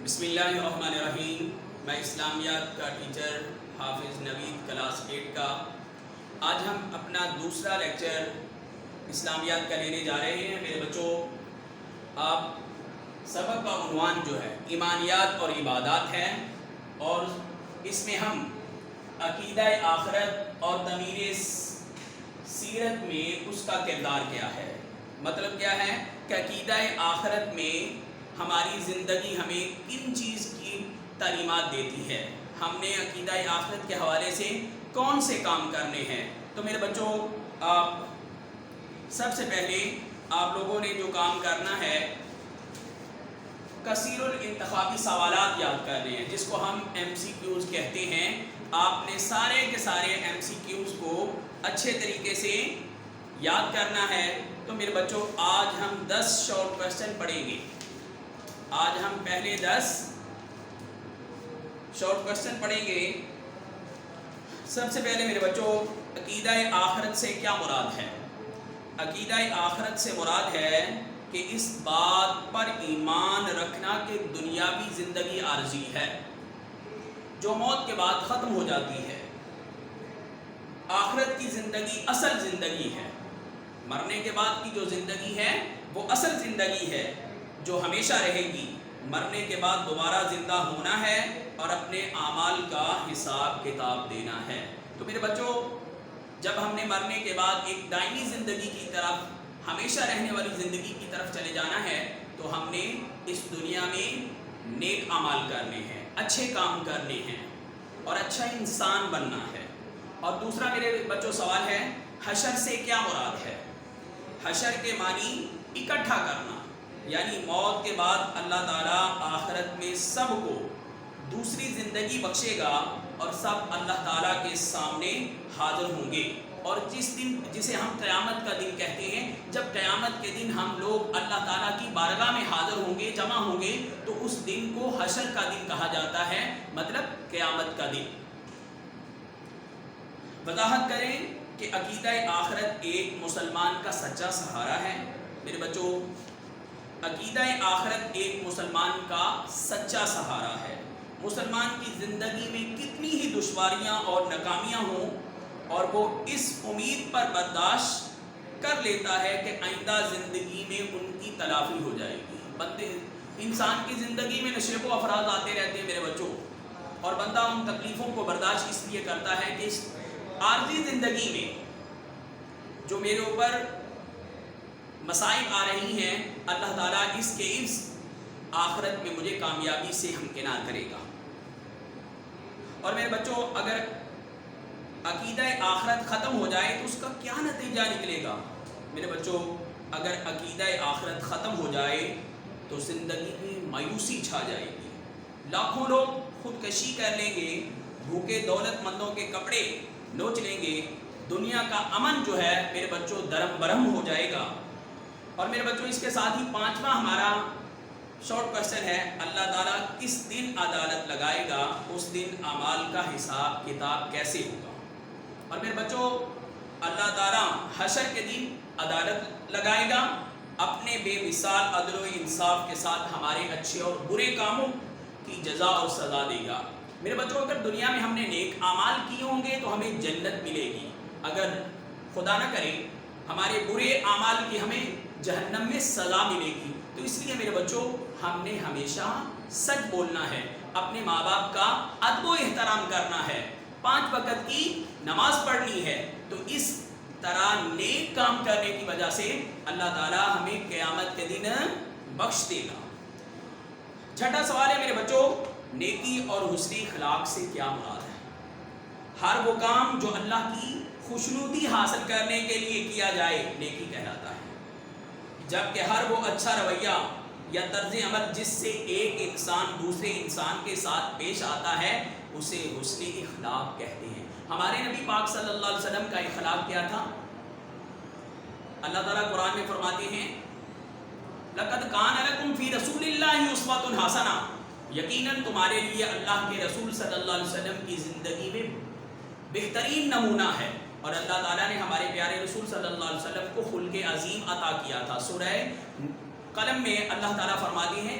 بسم اللہ الرحمن الرحیم۔ میں اسلامیات کا ٹیچر حافظ نوید کلاس 8 کا آج ہم اپنا دوسرا لیکچر اسلامیات کا لینے جا رہے ہیں۔ میرے بچوں، آپ سبق کا عنوان جو ہے ایمانیات اور عبادات ہے، اور اس میں ہم عقیدہ آخرت اور تعمیر سیرت میں اس کا کردار کیا ہے، مطلب کیا ہے کہ عقیدہ آخرت میں ہماری زندگی ہمیں کن چیز کی تعلیمات دیتی ہے، ہم نے عقیدہ آخرت کے حوالے سے کون سے کام کرنے ہیں۔ تو میرے بچوں، آپ سب سے پہلے آپ لوگوں نے جو کام کرنا ہے کثیر الانتخابی سوالات یاد کرنے ہیں، جس کو ہم ایم سی کیوز کہتے ہیں۔ آپ نے سارے کے سارے ایم سی کیوز کو اچھے طریقے سے یاد کرنا ہے۔ تو میرے بچوں، آج ہم 10 شارٹ کوسچن پڑھیں گے۔ آج ہم پہلے 10 شارٹ کوسچن پڑھیں گے۔ سب سے پہلے میرے بچوں، عقیدہ آخرت سے کیا مراد ہے؟ عقیدہ آخرت سے مراد ہے کہ اس بات پر ایمان رکھنا کہ دنیاوی زندگی عارضی ہے جو موت کے بعد ختم ہو جاتی ہے۔ آخرت کی زندگی اصل زندگی ہے، مرنے کے بعد کی جو زندگی ہے وہ اصل زندگی ہے جو ہمیشہ رہے گی۔ مرنے کے بعد دوبارہ زندہ ہونا ہے اور اپنے اعمال کا حساب کتاب دینا ہے۔ تو میرے بچوں، جب ہم نے مرنے کے بعد ایک دائمی زندگی کی طرف، ہمیشہ رہنے والی زندگی کی طرف چلے جانا ہے، تو ہم نے اس دنیا میں نیک اعمال کرنے ہیں، اچھے کام کرنے ہیں اور اچھا انسان بننا ہے۔ اور دوسرا میرے بچوں سوال ہے، حشر سے کیا مراد ہے؟ حشر کے معنی اکٹھا کرنا، یعنی موت کے بعد اللہ تعالیٰ آخرت میں سب کو دوسری زندگی بخشے گا اور سب اللہ تعالیٰ کے سامنے حاضر ہوں گے۔ اور جسے ہم قیامت کا دن کہتے ہیں، جب قیامت کے دن ہم لوگ اللہ تعالیٰ کی بارگاہ میں حاضر ہوں گے، جمع ہوں گے، تو اس دن کو حشر کا دن کہا جاتا ہے، مطلب قیامت کا دن۔ وضاحت کریں کہ عقیدہ آخرت ایک مسلمان کا سچا سہارا ہے۔ میرے بچوں، عقیدہ آخرت ایک مسلمان کا سچا سہارا ہے۔ مسلمان کی زندگی میں کتنی ہی دشواریاں اور ناکامیاں ہوں، اور وہ اس امید پر برداشت کر لیتا ہے کہ آئندہ زندگی میں ان کی تلافی ہو جائے گی۔ انسان کی زندگی میں نشیب و افراد آتے رہتے ہیں میرے بچوں، اور بندہ ان تکلیفوں کو برداشت اس لیے کرتا ہے کہ اس عارضی زندگی میں جو میرے اوپر مصائب آ رہی ہیں، اللہ تعالیٰ اس آخرت میں مجھے کامیابی سے ہمکنار کرے گا۔ اور میرے بچوں، اگر عقیدہ آخرت ختم ہو جائے تو اس کا کیا نتیجہ نکلے گا؟ میرے بچوں، اگر عقیدہ آخرت ختم ہو جائے تو زندگی میں مایوسی چھا جائے گی، لاکھوں لوگ خودکشی کر لیں گے، بھوکے دولت مندوں کے کپڑے نوچ لیں گے، دنیا کا امن جو ہے میرے بچوں درم برہم ہو جائے گا۔ اور میرے بچوں، اس کے ساتھ ہی 5واں ہمارا شارٹ کوسچن ہے، اللہ تعالیٰ کس دن عدالت لگائے گا؟ اس دن اعمال کا حساب کتاب کیسے ہوگا؟ اور میرے بچوں، اللہ تعالیٰ حشر کے دن عدالت لگائے گا، اپنے بے مثال عدل و انصاف کے ساتھ ہمارے اچھے اور برے کاموں کی جزا اور سزا دے گا۔ میرے بچوں، اگر دنیا میں ہم نے نیک اعمال کیے ہوں گے تو ہمیں جنت ملے گی، اگر خدا نہ کرے ہمارے برے اعمال کی ہمیں جہنم میں سزا ملے گی۔ تو اس لیے میرے بچوں، ہم نے ہمیشہ سچ بولنا ہے، اپنے ماں باپ کا ادب و احترام کرنا ہے، 5 وقت کی نماز پڑھنی ہے۔ تو اس طرح نیک کام کرنے کی وجہ سے اللہ تعالیٰ ہمیں قیامت کے دن بخش دے گا۔ چھٹا سوال ہے میرے بچوں، نیکی اور حسن اخلاق سے کیا مراد ہے؟ ہر وہ کام جو اللہ کی خوشنودی حاصل کرنے کے لیے کیا جائے نیکی کہلاتا ہے، جبکہ ہر وہ اچھا رویہ یا طرز عمل جس سے ایک انسان دوسرے انسان کے ساتھ پیش آتا ہے اسے حسن اخلاق کہتے ہیں۔ ہمارے نبی پاک صلی اللہ علیہ وسلم کا اخلاق کیا تھا؟ اللہ تعالیٰ قرآن میں فرماتے ہیں، لَقَدْ كَانَ لَكُمْ فِي رَسُولِ اللَّهِ أُسْوَةٌ حَسَنَةٌ، یقیناً تمہارے لیے اللہ کے رسول صلی اللہ علیہ وسلم کی زندگی میں بہترین نمونہ ہے۔ اور اللہ تعالیٰ نے ہمارے پیارے رسول صلی اللہ علیہ وسلم کو خلق عظیم عطا کیا تھا۔ سورہ قلم میں اللہ تعالیٰ فرماتے ہیں،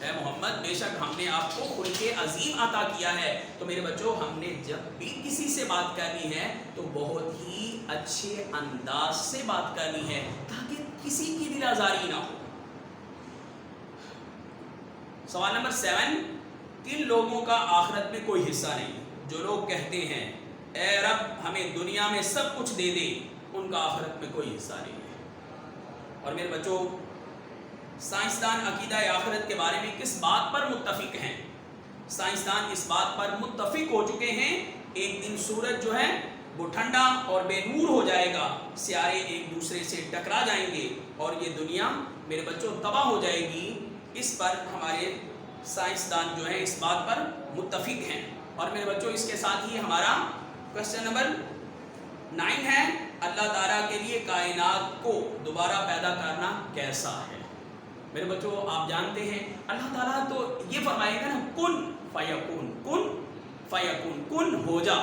اے محمد بے شک ہم نے آپ کو خلق عظیم عطا کیا ہے. تو میرے بچوں ہم نے جب بھی کسی سے بات کرنی ہے تو بہت ہی اچھے انداز سے بات کرنی ہے تاکہ کسی کی دل آزاری نہ ہو. سوال نمبر 7، کن لوگوں کا آخرت میں کوئی حصہ نہیں؟ جو لوگ کہتے ہیں اے رب ہمیں دنیا میں سب کچھ دے دے، ان کا آخرت میں کوئی حصہ نہیں ہے. اور میرے بچوں سائنسدان عقیدہ آخرت کے بارے میں کس بات پر متفق ہیں؟ سائنسدان اس بات پر متفق ہو چکے ہیں ایک دن سورج جو ہے وہ ٹھنڈا اور بے نور ہو جائے گا، سیارے ایک دوسرے سے ٹکرا جائیں گے اور یہ دنیا میرے بچوں تباہ ہو جائے گی. اس پر ہمارے سائنسدان جو ہیں اس بات پر متفق ہیں. اور میرے بچوں اس کے ساتھ ہی ہمارا کوشچن نمبر 9 ہے، اللہ تعالیٰ کے لیے کائنات کو دوبارہ پیدا کرنا کیسا ہے؟ میرے بچوں آپ جانتے ہیں اللہ تعالیٰ تو یہ فرمائے گا نا کن فیکون، کن فیکون، کن ہو جا،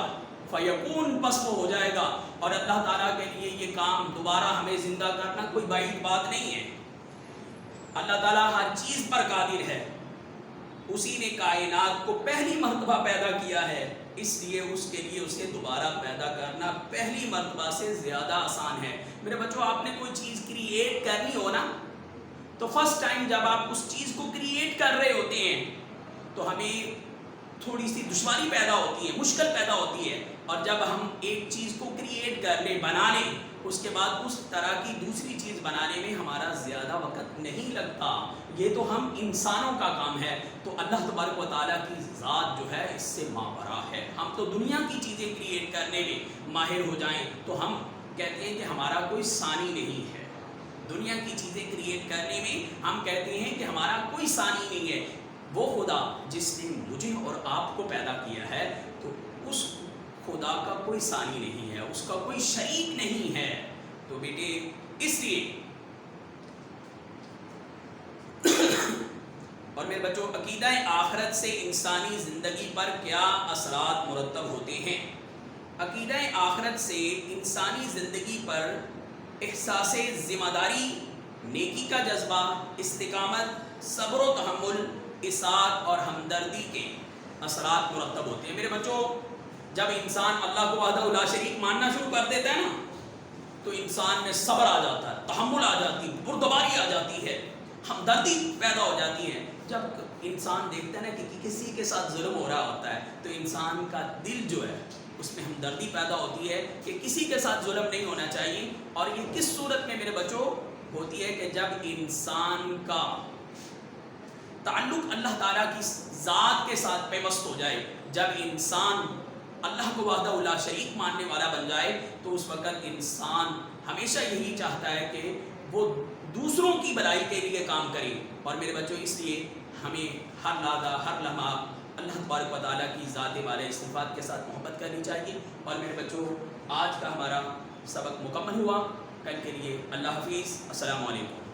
فیکون پس وہ ہو جائے گا. اور اللہ تعالیٰ کے لیے یہ کام دوبارہ ہمیں زندہ کرنا کوئی بعید بات نہیں ہے. اللہ تعالیٰ ہر چیز پر قادر ہے. اسی نے کائنات کو پہلی مرتبہ پیدا کیا ہے، اس لیے اس کے لیے اسے دوبارہ پیدا کرنا پہلی مرتبہ سے زیادہ آسان ہے. میرے بچوں آپ نے کوئی چیز کریٹ کرنی ہو نا تو فرسٹ ٹائم جب آپ اس چیز کو کریٹ کر رہے ہوتے ہیں تو ہمیں تھوڑی سی دشواری پیدا ہوتی ہے، مشکل پیدا ہوتی ہے. اور جب ہم ایک چیز کو کریٹ کر لیں، بنا لیں، اس کے بعد اس طرح کی دوسری چیز بنانے میں ہمارا زیادہ وقت نہیں لگتا. یہ تو ہم انسانوں کا کام ہے. تو اللہ تبارک و تعالیٰ کی ذات جو ہے اس سے ماورا ہے. ہم تو دنیا کی چیزیں کریٹ کرنے میں ماہر ہو جائیں تو ہم کہتے ہیں کہ ہمارا کوئی ثانی نہیں ہے. دنیا کی چیزیں کریٹ کرنے میں ہم کہتے ہیں کہ ہمارا کوئی ثانی نہیں ہے. وہ خدا جس نے مجھے اور آپ کو پیدا کیا ہے تو اس خدا کا کوئی ثانی نہیں ہے، اس کا کوئی شریک نہیں ہے. تو بیٹے اس لیے اور میرے بچوں عقیدہ آخرت سے انسانی زندگی پر کیا اثرات مرتب ہوتے ہیں؟ عقیدہ آخرت سے انسانی زندگی پر احساس ذمہ داری، نیکی کا جذبہ، استقامت، صبر و تحمل، اطاعت اور ہمدردی کے اثرات مرتب ہوتے ہیں. میرے بچوں جب انسان اللہ کو وحدہ لا شریک ماننا شروع کر دیتا ہے نا تو انسان میں صبر آ جاتا ہے، تحمل آ جاتی ہے، بردباری آ جاتی ہے، ہمدردی پیدا ہو جاتی ہے. جب انسان دیکھتا ہے نا کہ کسی کے ساتھ ظلم ہو رہا ہوتا ہے تو انسان کا دل جو ہے اس میں ہمدردی پیدا ہوتی ہے کہ کسی کے ساتھ ظلم نہیں ہونا چاہیے. اور یہ کس صورت میں میرے بچوں ہوتی ہے کہ جب انسان کا تعلق اللہ تعالیٰ کی ذات کے ساتھ پیوست ہو جائے، جب انسان اللہ کو وحدہ لا شریک ماننے والا بن جائے تو اس وقت انسان ہمیشہ یہی چاہتا ہے کہ وہ دوسروں کی بھلائی کے لیے کام کرے. اور میرے بچوں اس لیے ہمیں ہر لحظہ ہر لمحہ اللہ تبارک و تعالیٰ کی ذات والے صفات کے ساتھ محبت کرنی چاہیے. اور میرے بچوں آج کا ہمارا سبق مکمل ہوا. کل کے لیے اللہ حافظ. السلام علیکم.